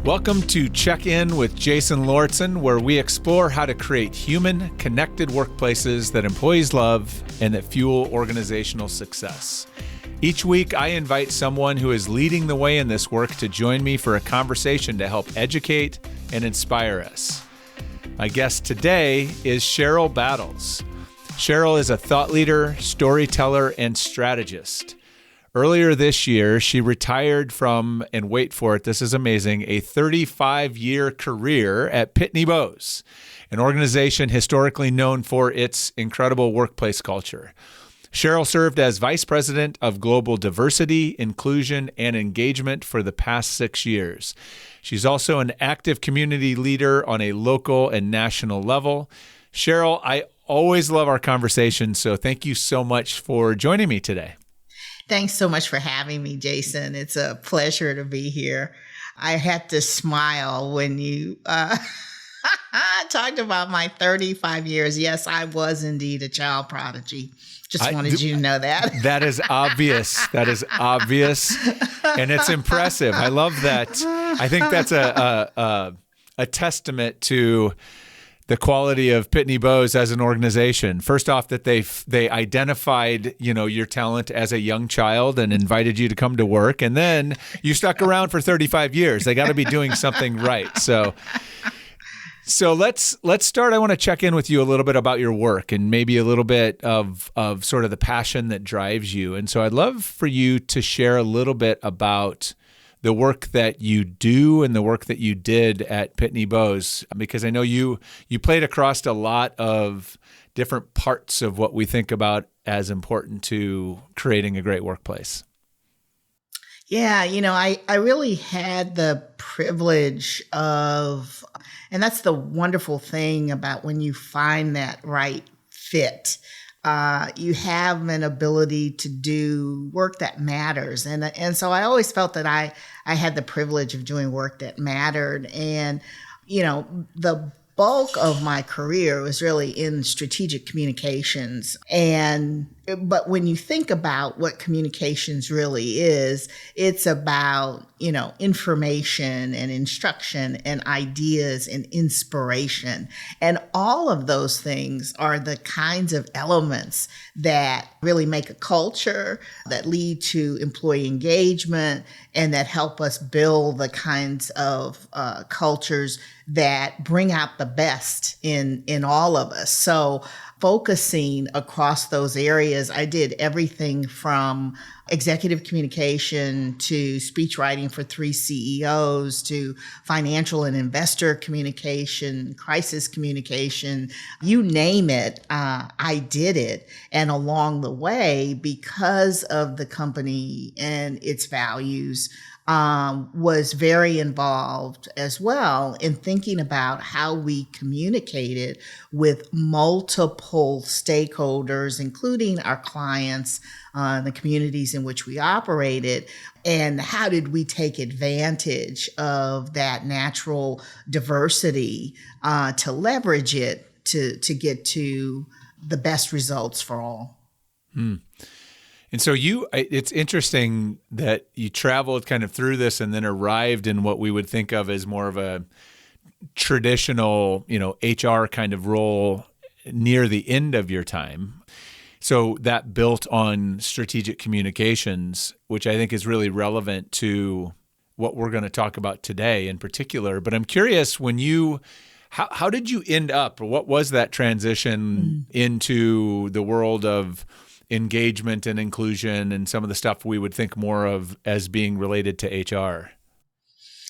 Welcome to Check In with Jason Lauritsen, where we explore how to create human, connected workplaces that employees love and that fuel organizational success. Each week, I invite someone who is leading the way in this work to join me for a conversation to help educate and inspire us. My guest today is Sheryl Battles. Sheryl is a thought leader, storyteller, and strategist. Earlier this year, she retired from, and wait for it, this is amazing, a 35-year career at Pitney Bowes, an organization historically known for its incredible workplace culture. Sheryl served as Vice President of Global Diversity, Inclusion, and Engagement for the past 6 years. She's also an active community leader on a local and national level. Sheryl, I always love our conversation, so thank you so much for joining me today. Thanks so much for having me, Jason. It's a pleasure to be here. I had to smile when you talked about my 35 years. Yes, I was indeed a child prodigy. Just wanted you to know that. That is obvious. That is obvious. And it's impressive. I love that. I think that's a testament to the quality of Pitney Bowes as an organization. First off, that they identified, your talent as a young child and invited you to come to work. And then you stuck around for 35 years. They got to be doing something right. So let's start. I want to check in with you a little bit about your work and maybe a little bit of sort of the passion that drives you. And so I'd love for you to share a little bit about the work that you do and the work that you did at Pitney Bowes, because I know you played across a lot of different parts of what we think about as important to creating a great workplace. Yeah, I really had the privilege of, and that's the wonderful thing about when you find that right fit. You have an ability to do work that matters. And so I always felt that I had the privilege of doing work that mattered. And, the bulk of my career was really in strategic communications. But when you think about what communications really is, it's about, information and instruction and ideas and inspiration. And all of those things are the kinds of elements that really make a culture, that lead to employee engagement, and that help us build the kinds of cultures that bring out the best in all of us. So focusing across those areas, I did everything from executive communication to speech writing for 3 CEOs to financial and investor communication, crisis communication, you name it, I did it. And along the way, because of the company and its values, was very involved as well in thinking about how we communicated with multiple stakeholders, including our clients, the communities in which we operated, and how did we take advantage of that natural diversity to leverage it to get to the best results for all. And so it's interesting that you traveled kind of through this and then arrived in what we would think of as more of a traditional, HR kind of role near the end of your time. So that built on strategic communications, which I think is really relevant to what we're going to talk about today in particular. But I'm curious, how did you end up, or what was that transition into the world of engagement and inclusion and some of the stuff we would think more of as being related to HR?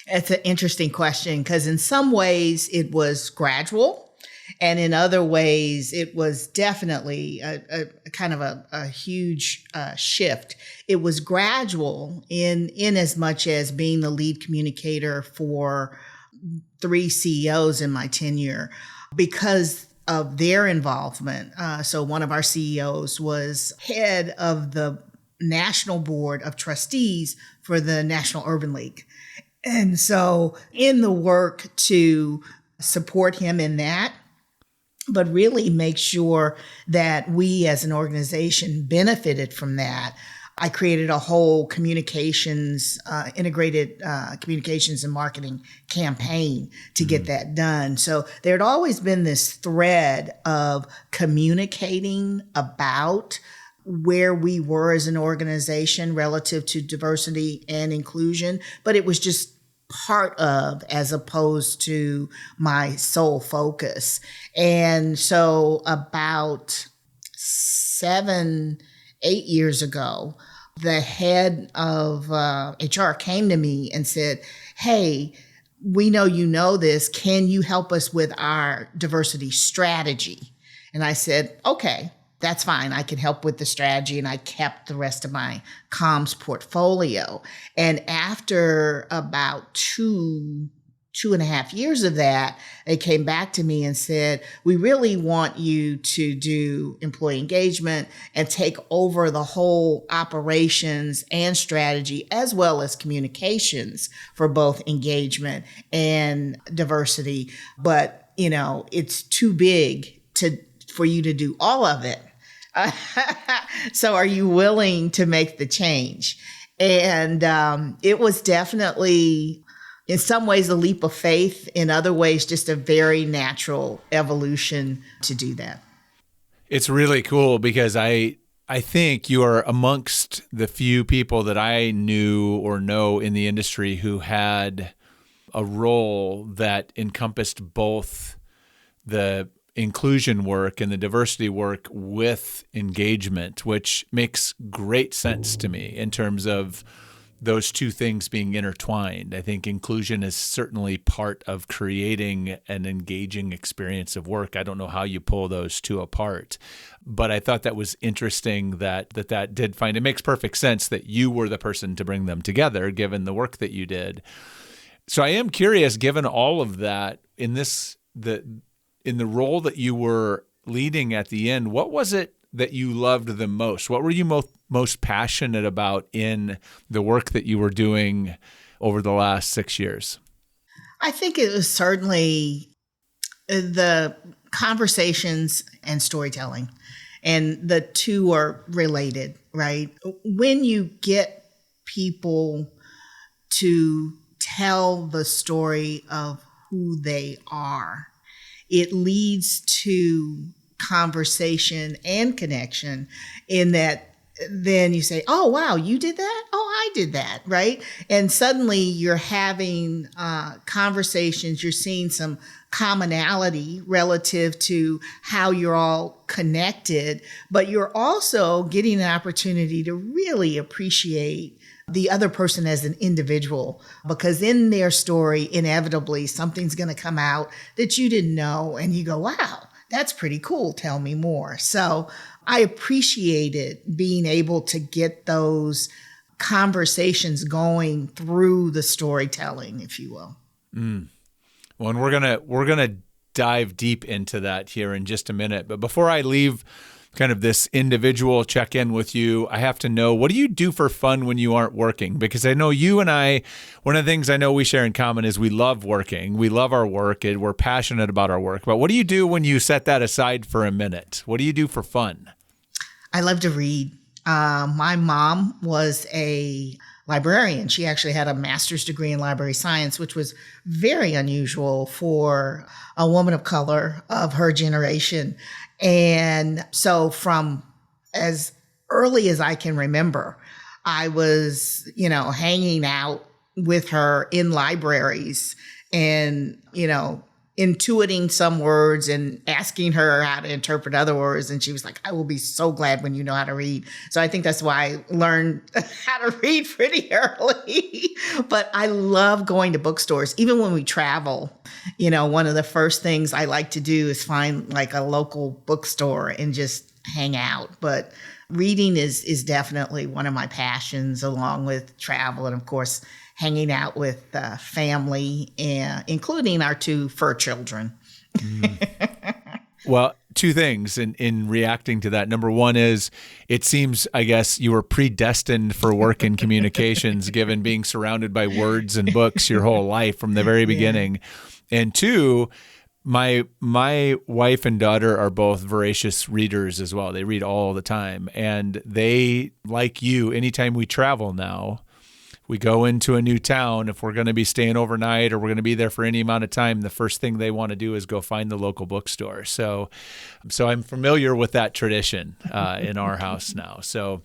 It's an interesting question because in some ways it was gradual, and in other ways it was definitely a kind of a huge shift. It was gradual in as much as being the lead communicator for 3 CEOs in my tenure because of their involvement. So one of our CEOs was head of the National Board of Trustees for the National Urban League. And so in the work to support him in that, but really make sure that we as an organization benefited from that, I created a whole communications, integrated communications and marketing campaign to get that done. So there had always been this thread of communicating about where we were as an organization relative to diversity and inclusion, but it was just part of as opposed to my sole focus. And so about 7-8 years ago, the head of HR came to me and said, hey, we know you know this. Can you help us with our diversity strategy? And I said, okay, that's fine. I can help with the strategy. And I kept the rest of my comms portfolio. And after about 2.5 years of that, they came back to me and said, we really want you to do employee engagement and take over the whole operations and strategy, as well as communications for both engagement and diversity. But, it's too big for you to do all of it. So are you willing to make the change? And it was definitely, in some ways, a leap of faith. In other ways, just a very natural evolution to do that. It's really cool because I think you are amongst the few people that I knew or know in the industry who had a role that encompassed both the inclusion work and the diversity work with engagement, which makes great sense to me in terms of those two things being intertwined. I think inclusion is certainly part of creating an engaging experience of work. I don't know how you pull those two apart, but I thought that was interesting that did find, it makes perfect sense that you were the person to bring them together, given the work that you did. So I am curious, given all of that, in the role that you were leading at the end, what was it that you loved the most? What were you most passionate about in the work that you were doing over the last 6 years? I think it was certainly the conversations and storytelling. And the two are related, right? When you get people to tell the story of who they are, it leads to conversation and connection in that then you say, oh, wow, you did that? Oh, I did that, right? And suddenly you're having conversations, you're seeing some commonality relative to how you're all connected, but you're also getting an opportunity to really appreciate the other person as an individual, because in their story, inevitably, something's going to come out that you didn't know. And you go, wow, that's pretty cool. Tell me more. So I appreciated being able to get those conversations going through the storytelling, if you will. Well, and we're gonna dive deep into that here in just a minute. But before I leave kind of this individual check-in with you, I have to know, what do you do for fun when you aren't working? Because I know you and I, one of the things I know we share in common is we love working. We love our work and we're passionate about our work. But what do you do when you set that aside for a minute? What do you do for fun? I love to read. My mom was a librarian. She actually had a master's degree in library science, which was very unusual for a woman of color of her generation. And so from as early as I can remember, I was, hanging out with her in libraries and, intuiting some words and asking her how to interpret other words. And she was like, I will be so glad when you know how to read. So I think that's why I learned how to read pretty early. But I love going to bookstores. Even when we travel, one of the first things I like to do is find like a local bookstore and just hang out. But reading is definitely one of my passions, along with travel and, of course, hanging out with family, including our 2 fur children. Well, 2 things in reacting to that. Number one is, it seems, I guess, you were predestined for work in communications, given being surrounded by words and books your whole life from the very beginning. And 2, My wife and daughter are both voracious readers as well. They read all the time. And they, like you, anytime we travel now, we go into a new town, if we're going to be staying overnight or we're going to be there for any amount of time, the first thing they want to do is go find the local bookstore. So I'm familiar with that tradition in our house now. So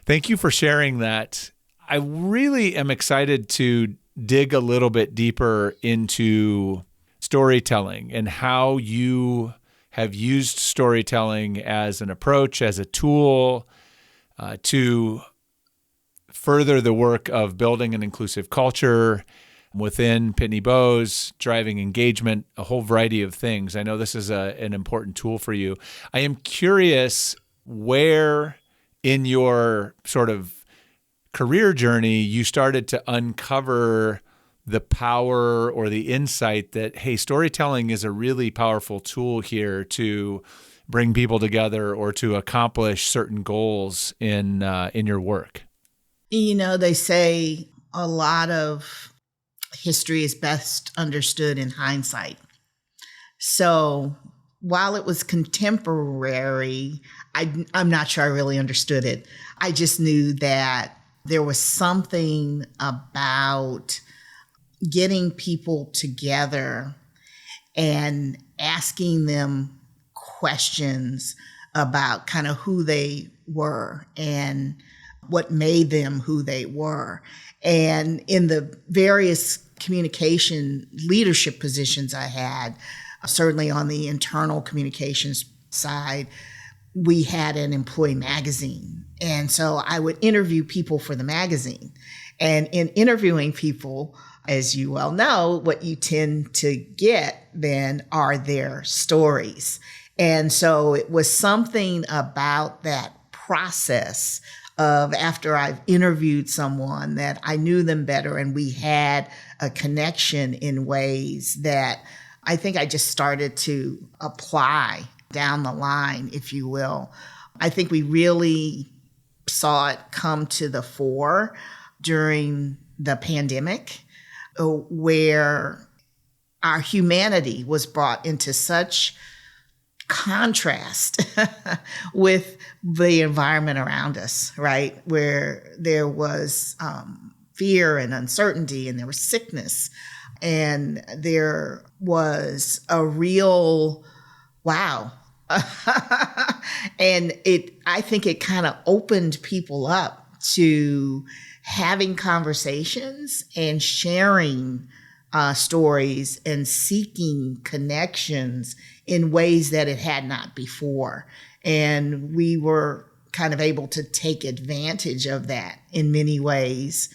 thank you for sharing that. I really am excited to dig a little bit deeper into storytelling and how you have used storytelling as an approach, as a tool to further the work of building an inclusive culture within Pitney Bowes, driving engagement, a whole variety of things. I know this is an important tool for you. I am curious where in your sort of career journey you started to uncover the power or the insight that, hey, storytelling is a really powerful tool here to bring people together or to accomplish certain goals in your work. You know, they say a lot of history is best understood in hindsight. So while it was contemporary, I'm not sure I really understood it. I just knew that there was something about getting people together and asking them questions about kind of who they were and what made them who they were. And in the various communication leadership positions I had, certainly on the internal communications side, we had an employee magazine. And so I would interview people for the magazine. And in interviewing people, as you well know, what you tend to get then are their stories. And so it was something about that process of after I've interviewed someone that I knew them better and we had a connection in ways that I think I just started to apply down the line, if you will. I think we really saw it come to the fore during the pandemic, where our humanity was brought into such contrast with the environment around us, right? Where there was fear and uncertainty, and there was sickness, and there was a real wow. And I think it kind of opened people up to having conversations and sharing stories and seeking connections in ways that it had not before. And we were kind of able to take advantage of that in many ways,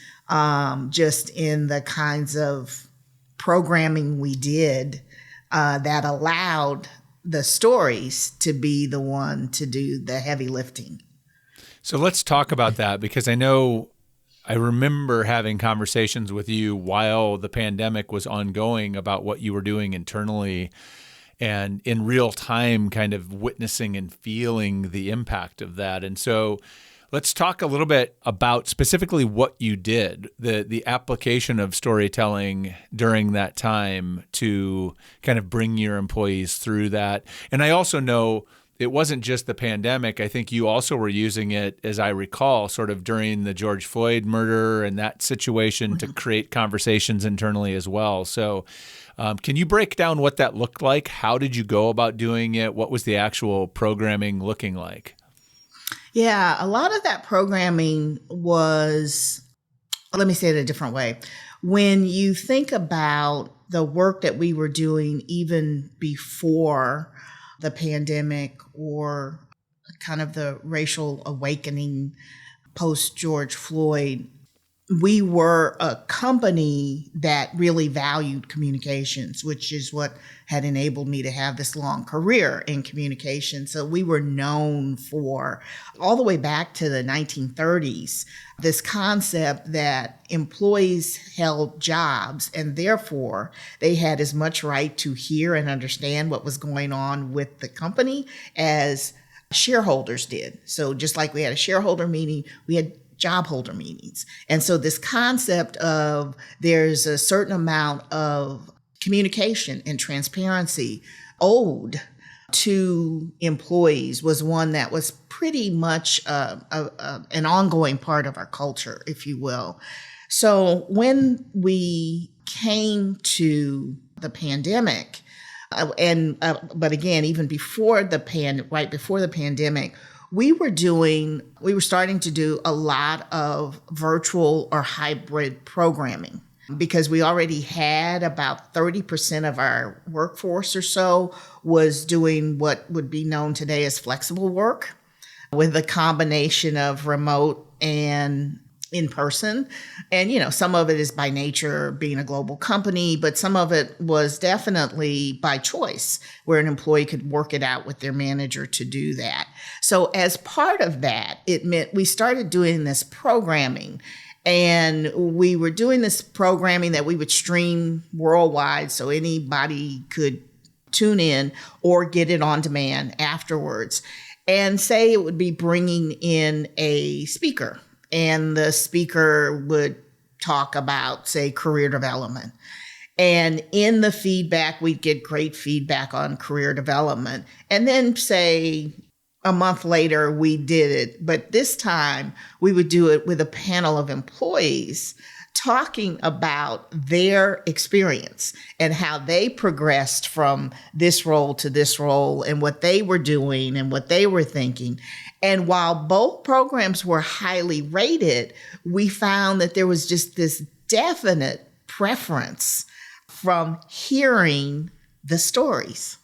just in the kinds of programming we did that allowed the stories to be the one to do the heavy lifting. So let's talk about that, because I remember having conversations with you while the pandemic was ongoing about what you were doing internally and in real time kind of witnessing and feeling the impact of that. And so let's talk a little bit about specifically what you did, the application of storytelling during that time to kind of bring your employees through that. And I also know it wasn't just the pandemic. I think you also were using it, as I recall, sort of during the George Floyd murder and that situation to create conversations internally as well. So can you break down what that looked like? How did you go about doing it? What was the actual programming looking like? Yeah, a lot of that programming was, let me say it a different way. When you think about the work that we were doing even before the pandemic or kind of the racial awakening post George Floyd, we were a company that really valued communications, which is what had enabled me to have this long career in communication. So we were known for, all the way back to the 1930s, this concept that employees held jobs and therefore they had as much right to hear and understand what was going on with the company as shareholders did. So just like we had a shareholder meeting, we had job holder meetings. And so this concept of there's a certain amount of communication and transparency owed to employees was one that was pretty much an ongoing part of our culture, if you will. So when we came to the pandemic, but again, even before right before the pandemic, we were starting to do a lot of virtual or hybrid programming, because we already had about 30% of our workforce or so was doing what would be known today as flexible work, with a combination of remote and in person. And, some of it is by nature being a global company, but some of it was definitely by choice, where an employee could work it out with their manager to do that. So as part of that, it meant we started doing this programming. And we were doing this programming that we would stream worldwide, so anybody could tune in or get it on demand afterwards. And say it would be bringing in a speaker, and the speaker would talk about, say, career development. And in the feedback, we'd get great feedback on career development. And then, say, a month later, we did it. But this time, we would do it with a panel of employees talking about their experience and how they progressed from this role to this role, and what they were doing and what they were thinking. And while both programs were highly rated, we found that there was just this definite preference from hearing the stories.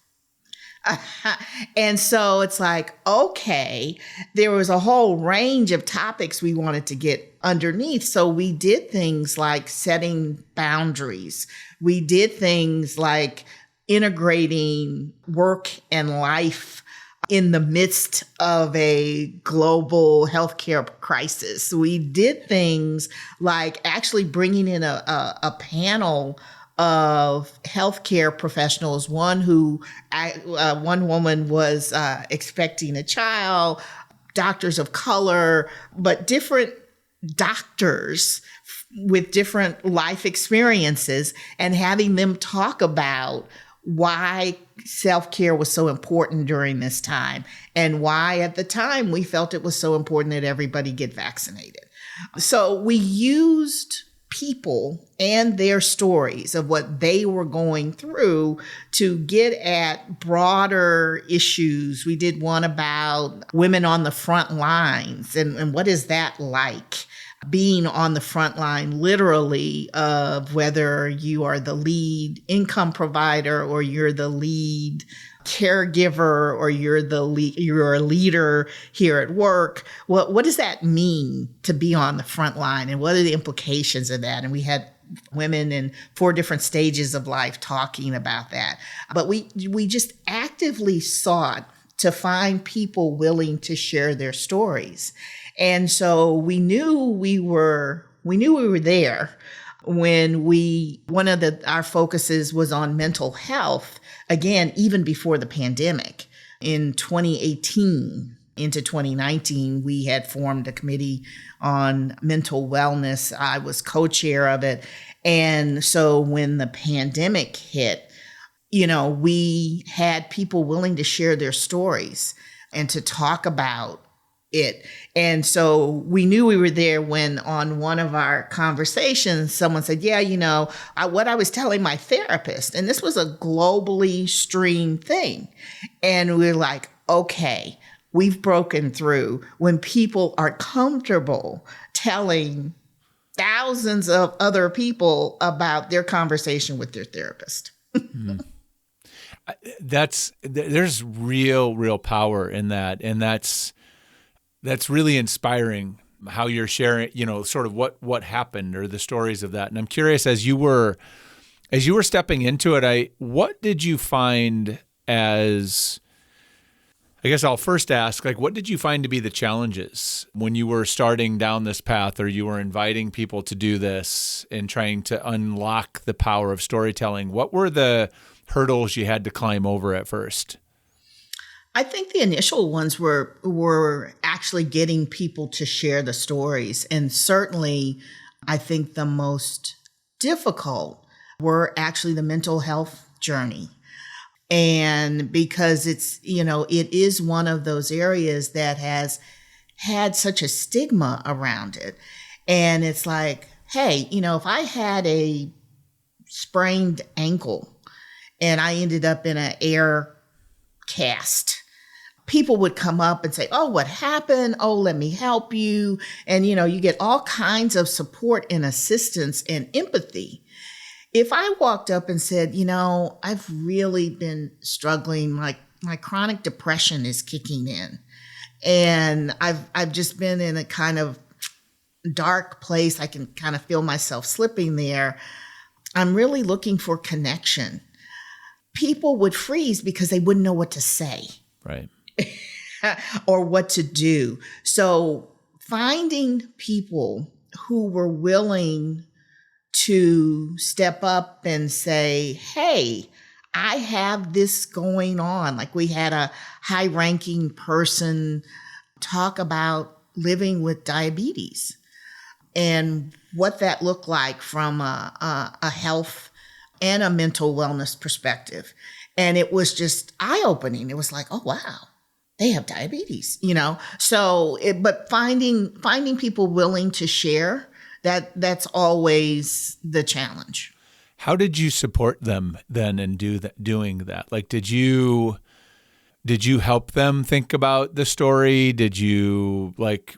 And so it's like, okay, there was a whole range of topics we wanted to get underneath. So we did things like setting boundaries. We did things like integrating work and life in the midst of a global healthcare crisis. We did things like actually bringing in a panel of healthcare professionals. One woman was expecting a child, doctors of color, but different doctors with different life experiences, and having them talk about why self-care was so important during this time, and why at the time we felt it was so important that everybody get vaccinated. So we used people and their stories of what they were going through to get at broader issues. We did one about women on the front lines, and what is that like? Being on the front line, literally, of whether you are the lead income provider, or you're the lead caregiver, or you're a leader here at work. What does that mean to be on the front line, and what are the implications of that? And we had women in 4 different stages of life talking about that. But we just actively sought to find people willing to share their stories. And so we knew we were there when one of our focuses was on mental health. Again, even before the pandemic, in 2018 into 2019, we had formed a committee on mental wellness. I was co-chair of it. And so when the pandemic hit, we had people willing to share their stories and to talk about it. And so we knew we were there when, on one of our conversations, someone said, what I was telling my therapist, and this was a globally streamed thing. And we're like, okay, we've broken through when people are comfortable telling thousands of other people about their conversation with their therapist. Mm-hmm. There's real power in that. And that's really inspiring, how you're sharing, sort of what happened, or the stories of that. And I'm curious, as you were stepping into it, what did you find as, I guess I'll first ask, what did you find to be the challenges when you were starting down this path, or you were inviting people to do this and trying to unlock the power of storytelling? What were the hurdles you had to climb over at first? I think the initial ones were actually getting people to share the stories. And certainly, I think the most difficult were actually the mental health journey. And because it's, it is one of those areas that has had such a stigma around it. And it's like, hey, if I had a sprained ankle and I ended up in an air cast, people would come up and say, oh, what happened? Oh, let me help you. And, you get all kinds of support and assistance and empathy. If I walked up and said, I've really been struggling, my chronic depression is kicking in, and I've just been in a kind of dark place. I can kind of feel myself slipping there. I'm really looking for connection. People would freeze because they wouldn't know what to say. Right. Or what to do. So finding people who were willing to step up and say, hey, I have this going on. Like we had a high-ranking person talk about living with diabetes and what that looked like from a health and a mental wellness perspective. And it was just eye-opening. It was like, oh, wow, they have diabetes, So, but finding people willing to share, that's always the challenge. How did you support them then in doing that? Like, did you help them think about the story?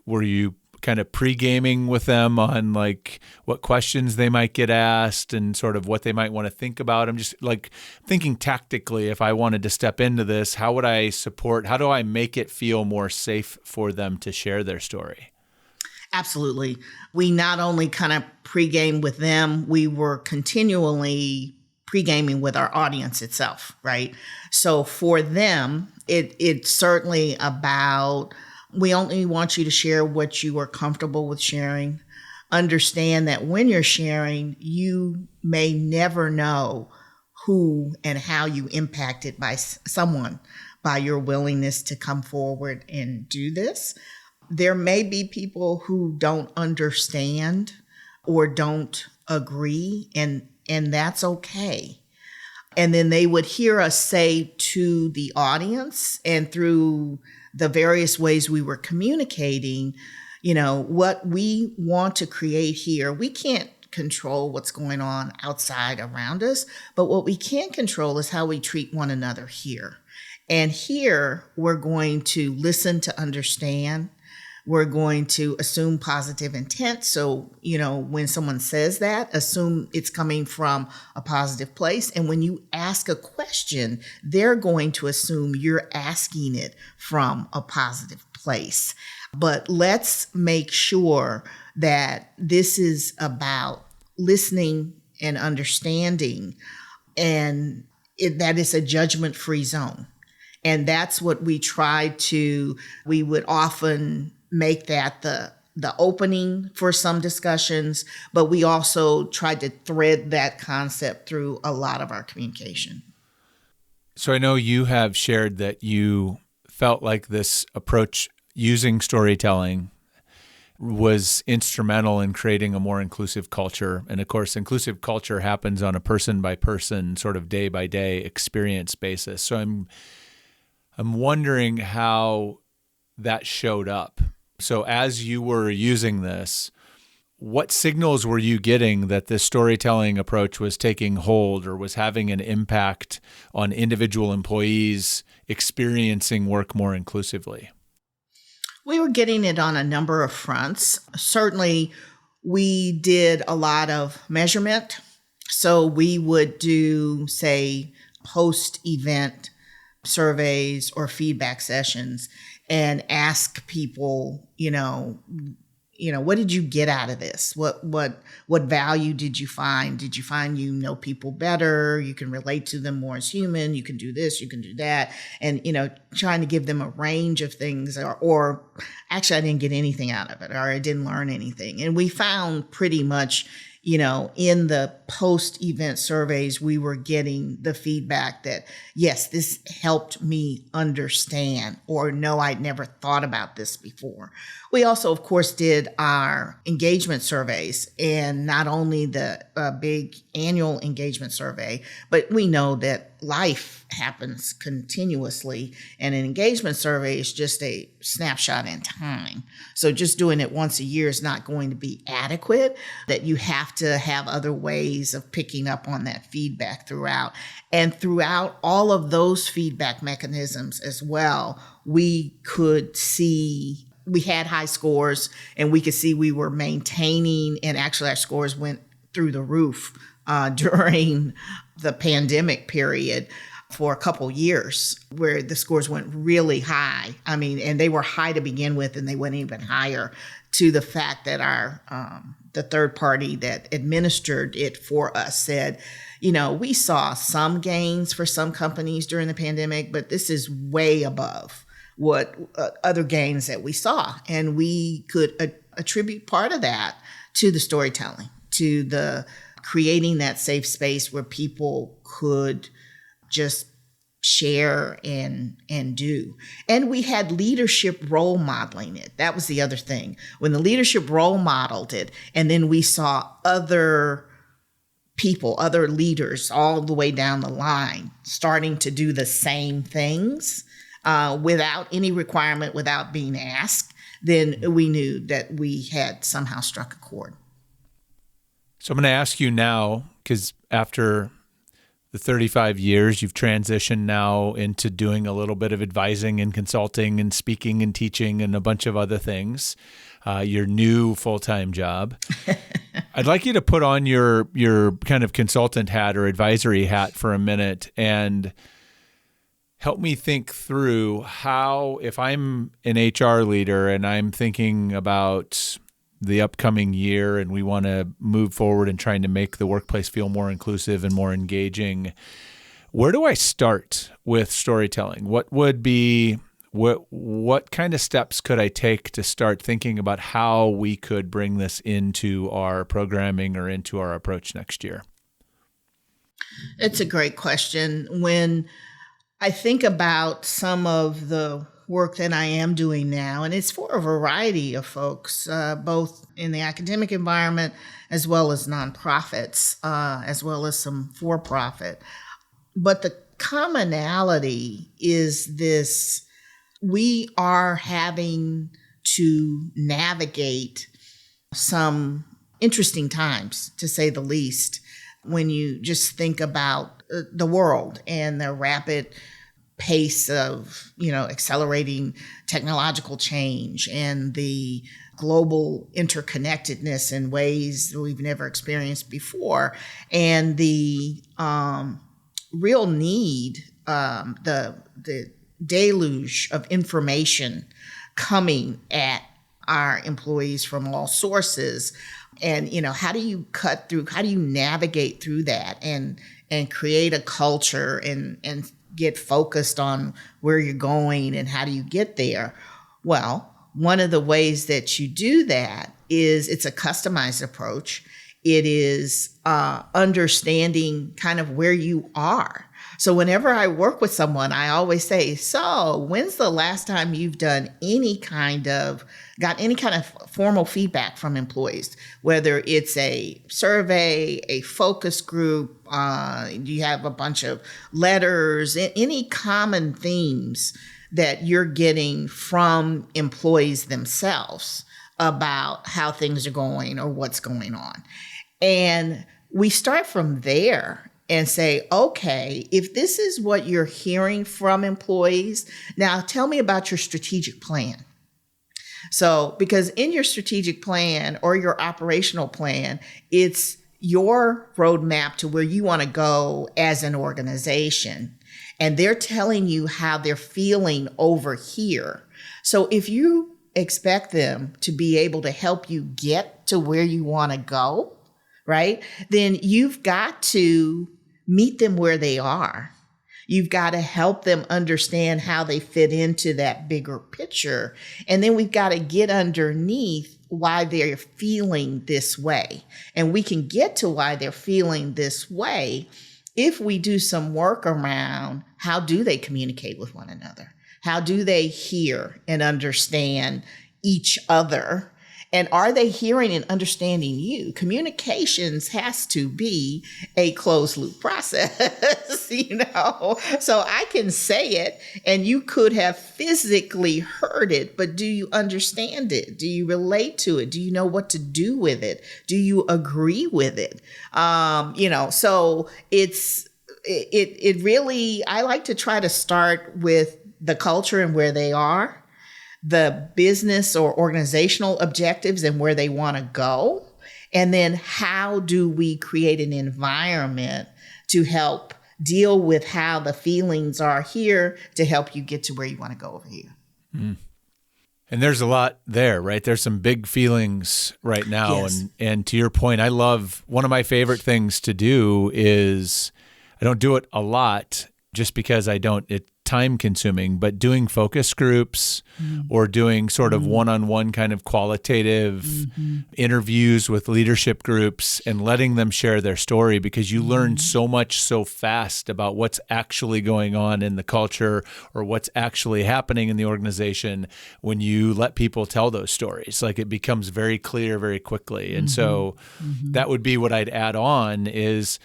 Were you kind of pre-gaming with them on like what questions they might get asked and sort of what they might want to think about? I'm just like thinking tactically, if I wanted to step into this, how would I support? How do I make it feel more safe for them to share their story? Absolutely. We not only kind of pre-game with them, we were continually pre-gaming with our audience itself, right? So for them, it's certainly about, we only want you to share what you are comfortable with sharing. Understand that when you're sharing, you may never know who and how you impacted by someone by your willingness to come forward and do this. There may be people who don't understand or don't agree, and that's okay. And then they would hear us say to the audience and through the various ways we were communicating, what we want to create here. We can't control what's going on outside around us, but what we can control is how we treat one another here. And here we're going to listen to understand. We're going to assume positive intent. So, when someone says that, assume it's coming from a positive place. And when you ask a question, they're going to assume you're asking it from a positive place. But let's make sure that this is about listening and understanding, and that is a judgment-free zone. And that's what we we would often make that the opening for some discussions, but we also tried to thread that concept through a lot of our communication. So I know you have shared that you felt like this approach using storytelling was instrumental in creating a more inclusive culture. And of course, inclusive culture happens on a person-by-person, sort of day-by-day experience basis. So I'm wondering how that showed up. So as you were using this, what signals were you getting that this storytelling approach was taking hold or was having an impact on individual employees experiencing work more inclusively? We were getting it on a number of fronts. Certainly, we did a lot of measurement. So we would do, say, post-event surveys or feedback sessions and ask people, what did you get out of this? What value did you find? Did you find you know people better? You can relate to them more as human. You can do this, you can do that. And, trying to give them a range of things or actually I didn't get anything out of it or I didn't learn anything. And we found pretty much in the post-event surveys, we were getting the feedback that, yes, this helped me understand, or no, I'd never thought about this before. We also, of course, did our engagement surveys, and not only the big annual engagement survey, but we know that life happens continuously, and an engagement survey is just a snapshot in time. So just doing it once a year is not going to be adequate, that you have to have other ways of picking up on that feedback throughout. And throughout all of those feedback mechanisms as well, we could see we had high scores, and we could see we were maintaining, and actually our scores went through the roof during the pandemic period for a couple years, where the scores went really high. I mean, and they were high to begin with, and they went even higher, to the fact that our the third party that administered it for us said, we saw some gains for some companies during the pandemic, but this is way above what other gains that we saw. And we could attribute part of that to the storytelling, to the creating that safe space where people could just share and do. And we had leadership role modeling it. That was the other thing. When the leadership role modeled it, and then we saw other people, other leaders all the way down the line starting to do the same things without any requirement, without being asked, then we knew that we had somehow struck a chord. So I'm going to ask you now, because after the 35 years, you've transitioned now into doing a little bit of advising and consulting and speaking and teaching and a bunch of other things, your new full-time job. I'd like you to put on your kind of consultant hat or advisory hat for a minute and help me think through how, if I'm an HR leader and I'm thinking about the upcoming year and we want to move forward and trying to make the workplace feel more inclusive and more engaging, where do I start with storytelling? What kind of steps could I take to start thinking about how we could bring this into our programming or into our approach next year? It's a great question. When I think about some of the work that I am doing now, and it's for a variety of folks, both in the academic environment as well as nonprofits, as well as some for-profit. But the commonality is this: we are having to navigate some interesting times, to say the least, when you just think about the world and the rapid pace of, accelerating technological change and the global interconnectedness in ways that we've never experienced before, and the real need, the deluge of information coming at our employees from all sources. And, how do you navigate through that and create a culture and get focused on where you're going and how do you get there? Well, one of the ways that you do that is it's a customized approach. It is understanding kind of where you are. So whenever I work with someone, I always say, so when's the last time you've got any kind of formal feedback from employees, whether it's a survey, a focus group, you have a bunch of letters, any common themes that you're getting from employees themselves about how things are going or what's going on. And we start from there and say, okay, if this is what you're hearing from employees, now tell me about your strategic plan. So, because in your strategic plan or your operational plan, it's your roadmap to where you want to go as an organization. And they're telling you how they're feeling over here. So if you expect them to be able to help you get to where you want to go, right, then you've got to meet them where they are. You've got to help them understand how they fit into that bigger picture. And then we've got to get underneath why they're feeling this way. And we can get to why they're feeling this way if we do some work around how do they communicate with one another? How do they hear and understand each other? And are they hearing and understanding you? Communications has to be a closed loop process, So I can say it and you could have physically heard it, but do you understand it? Do you relate to it? Do you know what to do with it? Do you agree with it? So it really, I like to try to start with the culture and where they are, the business or organizational objectives and where they want to go. And then how do we create an environment to help deal with how the feelings are here to help you get to where you want to go over here. Mm. And there's a lot there, right? There's some big feelings right now. Yes. And to your point, I love, one of my favorite things to do is, I don't do it a lot just because it's time consuming, but doing focus groups or doing sort of one-on-one kind of qualitative interviews with leadership groups and letting them share their story, because you learn so much so fast about what's actually going on in the culture or what's actually happening in the organization when you let people tell those stories. Like, it becomes very clear very quickly. And so that would be what I'd add on is,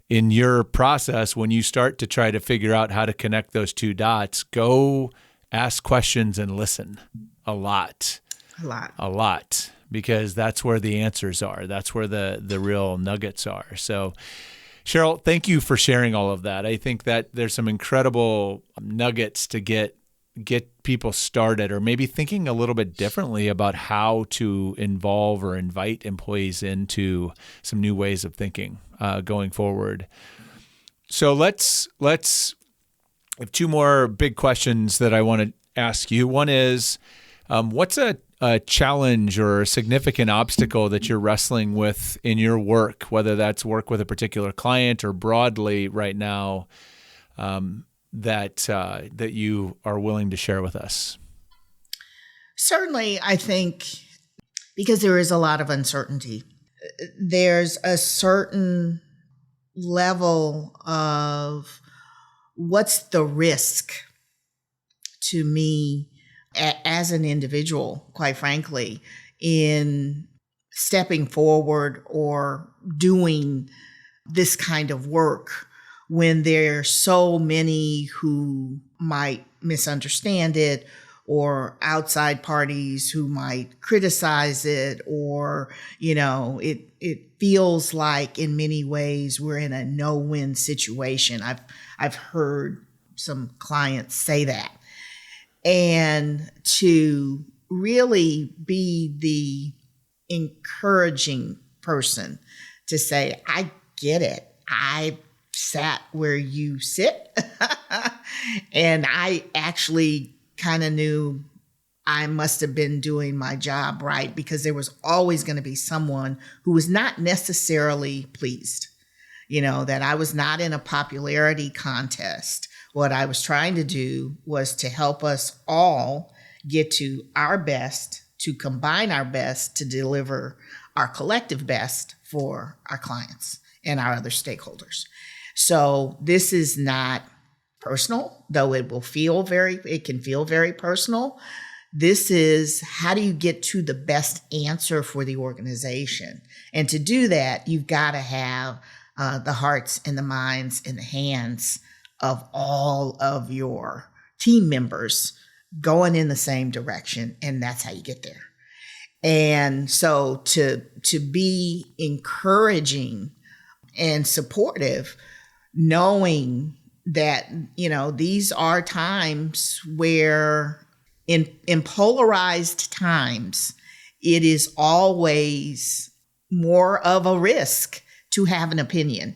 in your process, when you start to try to figure out how to connect those two dots, go ask questions and listen a lot, because that's where the answers are. That's where the real nuggets are. So, Sheryl, thank you for sharing all of that. I think that there's some incredible nuggets to get people started, or maybe thinking a little bit differently about how to involve or invite employees into some new ways of thinking going forward. So let's have two more big questions that I want to ask you. One is, what's a challenge or a significant obstacle that you're wrestling with in your work, whether that's work with a particular client or broadly right now, that you are willing to share with us? Certainly, I think because there is a lot of uncertainty, there's a certain level of what's the risk to me as an individual, quite frankly, in stepping forward or doing this kind of work when there are so many who might misunderstand it, or outside parties who might criticize it, or, it feels like in many ways we're in a no-win situation. I've heard some clients say that. And to really be the encouraging person to say, I get it. I sat where you sit and I actually kind of knew I must have been doing my job right, because there was always going to be someone who was not necessarily pleased, that I was not in a popularity contest. What I was trying to do was to help us all get to our best, to combine our best to deliver our collective best for our clients and our other stakeholders. So this is not personal, though it can feel very personal. This is, how do you get to the best answer for the organization? And to do that, you've got to have the hearts and the minds and the hands of all of your team members going in the same direction. And that's how you get there. And so to be encouraging and supportive, knowing that, these are times where in polarized times, it is always more of a risk to have an opinion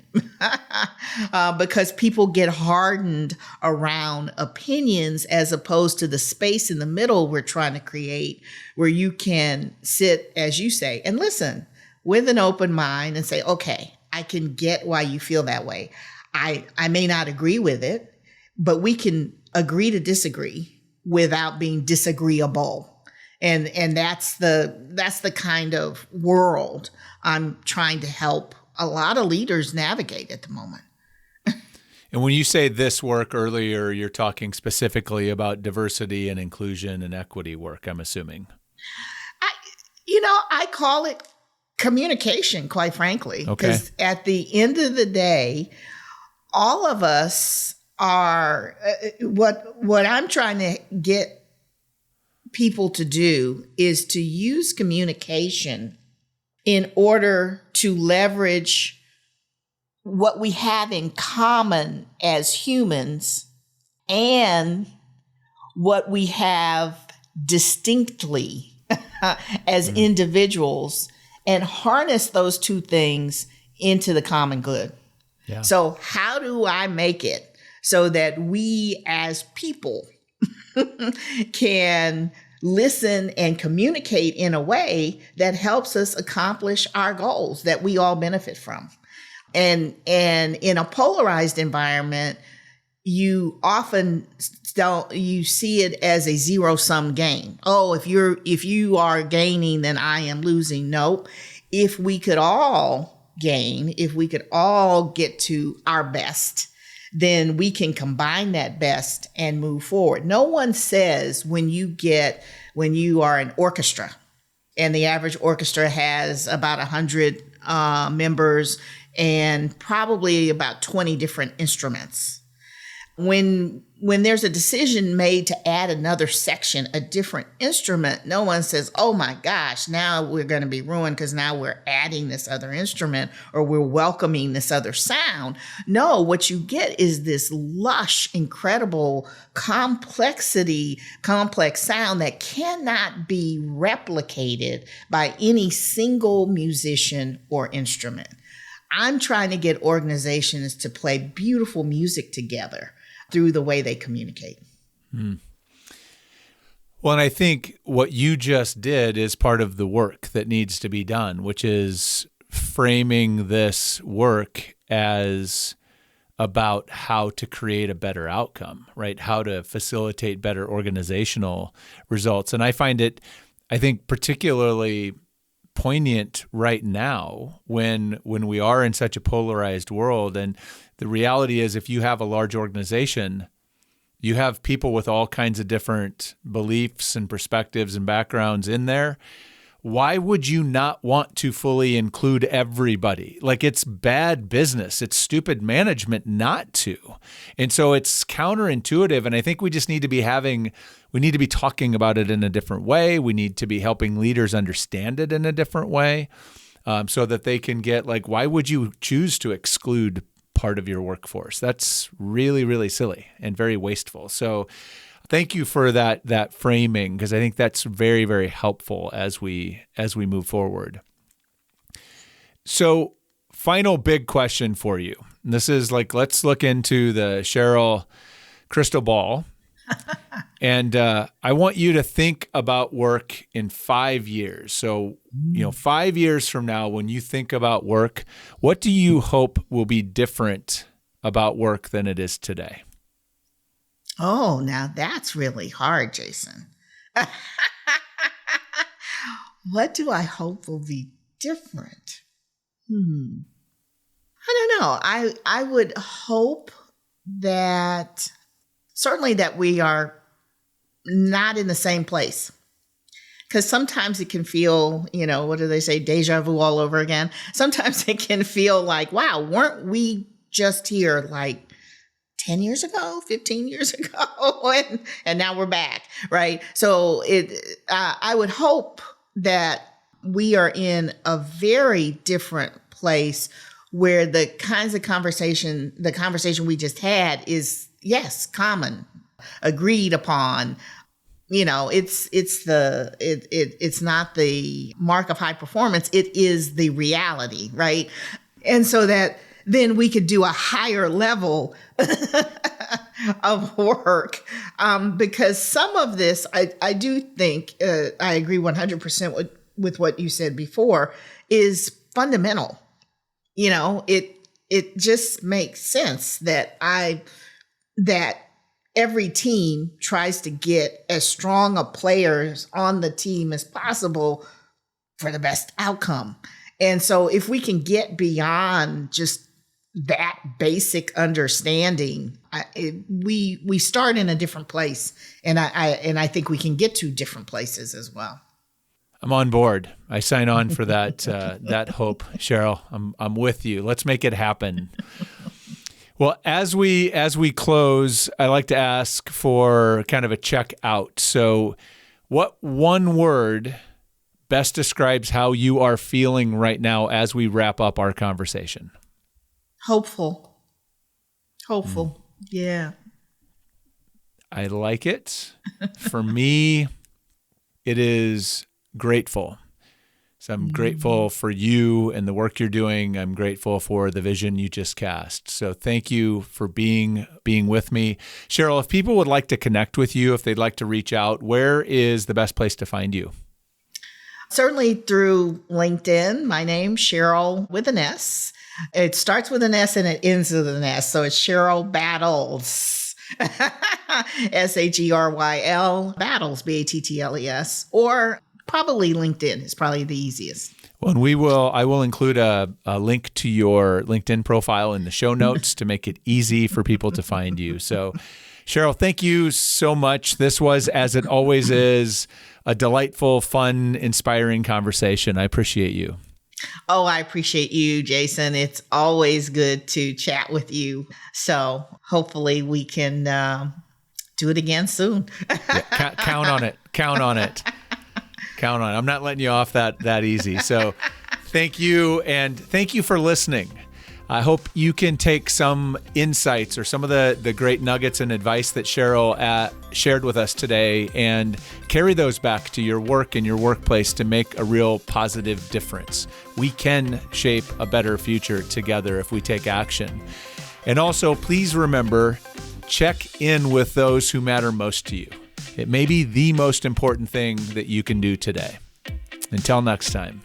because people get hardened around opinions, as opposed to the space in the middle we're trying to create, where you can sit, as you say, and listen with an open mind and say, okay, I can get why you feel that way. I may not agree with it. but we can agree to disagree without being disagreeable. And that's the kind of world I'm trying to help a lot of leaders navigate at the moment. And when you say this work earlier, you're talking specifically about diversity and inclusion and equity work, I'm assuming. I call it communication, quite frankly, Okay. because at the end of the day, all of us are what I'm trying to get people to do is to use communication in order to leverage what we have in common as humans and what we have distinctly as individuals, and harness those two things into the common good. Yeah. So how do I make it so that we as people can listen and communicate in a way that helps us accomplish our goals that we all benefit from? And in a polarized environment, you often you see it as a zero-sum game. Oh, if you are gaining, then I am losing. No, if we could all gain, if we could all get to our best, then we can combine that best and move forward. No one says when you are an orchestra, and the average orchestra has about 100 members and probably about 20 different instruments. When there's a decision made to add another section, a different instrument, no one says, oh my gosh, now we're going to be ruined because now we're adding this other instrument or we're welcoming this other sound. No, what you get is this lush, incredible complex sound that cannot be replicated by any single musician or instrument. I'm trying to get organizations to play beautiful music together through the way they communicate. Well, and I think what you just did is part of the work that needs to be done, which is framing this work as about how to create a better outcome, right? How to facilitate better organizational results. And I find it, I think, particularly poignant right now when we are in such a polarized world. And the reality is, if you have a large organization, you have people with all kinds of different beliefs and perspectives and backgrounds in there. Why would you not want to fully include everybody? Like, it's bad business. It's stupid management not to. And so it's counterintuitive. And I think we just need to be talking about it in a different way. We need to be helping leaders understand it in a different way, so that they can get, like, why would you choose to exclude part of your workforce? That's really, really silly and very wasteful. So thank you for that framing, because I think that's very, very helpful as we move forward. So final big question for you. And this is like, let's look into the Sheryl crystal ball. And I want you to think about work in 5 years. So, 5 years from now, when you think about work, what do you hope will be different about work than it is today? Oh, now that's really hard, Jason. What do I hope will be different? I don't know. I would hope that certainly that we are not in the same place. Because sometimes it can feel, what do they say, deja vu all over again? Sometimes it can feel like, wow, weren't we just here like 10 years ago, 15 years ago, and now we're back, right? So I would hope that we are in a very different place where the conversation we just had is, yes, common, agreed upon. It's not the mark of high performance. It is the reality, right? And so that then we could do a higher level of work, because some of this, I do think, I agree 100% with what you said before, is fundamental. It just makes sense that every team tries to get as strong of players on the team as possible for the best outcome. And so if we can get beyond just that basic understanding, we start in a different place. And I think we can get to different places as well. I'm on board. I sign on for that that hope, Sheryl. I'm with you. Let's make it happen. Well, as we close, I like to ask for kind of a check out. So, what one word best describes how you are feeling right now as we wrap up our conversation? Hopeful. Yeah. I like it. For me, it is grateful. So I'm grateful for you and the work you're doing. I'm grateful for the vision you just cast. So thank you for being with me. Sheryl, if people would like to connect with you, if they'd like to reach out, where is the best place to find you? Certainly through LinkedIn. My name, Sheryl with an S. It starts with an S and it ends with an S. So it's Sheryl Battles. SHERYL Battles, BATTLES, or probably LinkedIn is probably the easiest. Well, and I will include a link to your LinkedIn profile in the show notes to make it easy for people to find you. So, Sheryl, thank you so much. This was, as it always is, a delightful, fun, inspiring conversation. I appreciate you. Oh, I appreciate you, Jason. It's always good to chat with you. So hopefully we can do it again soon. Yeah, count on it. Count on it. Count on it. I'm not letting you off that easy. So thank you, and thank you for listening. I hope you can take some insights or some of the great nuggets and advice that Sheryl shared with us today and carry those back to your work and your workplace to make a real positive difference. We can shape a better future together if we take action. And also, please remember, check in with those who matter most to you. It may be the most important thing that you can do today. Until next time.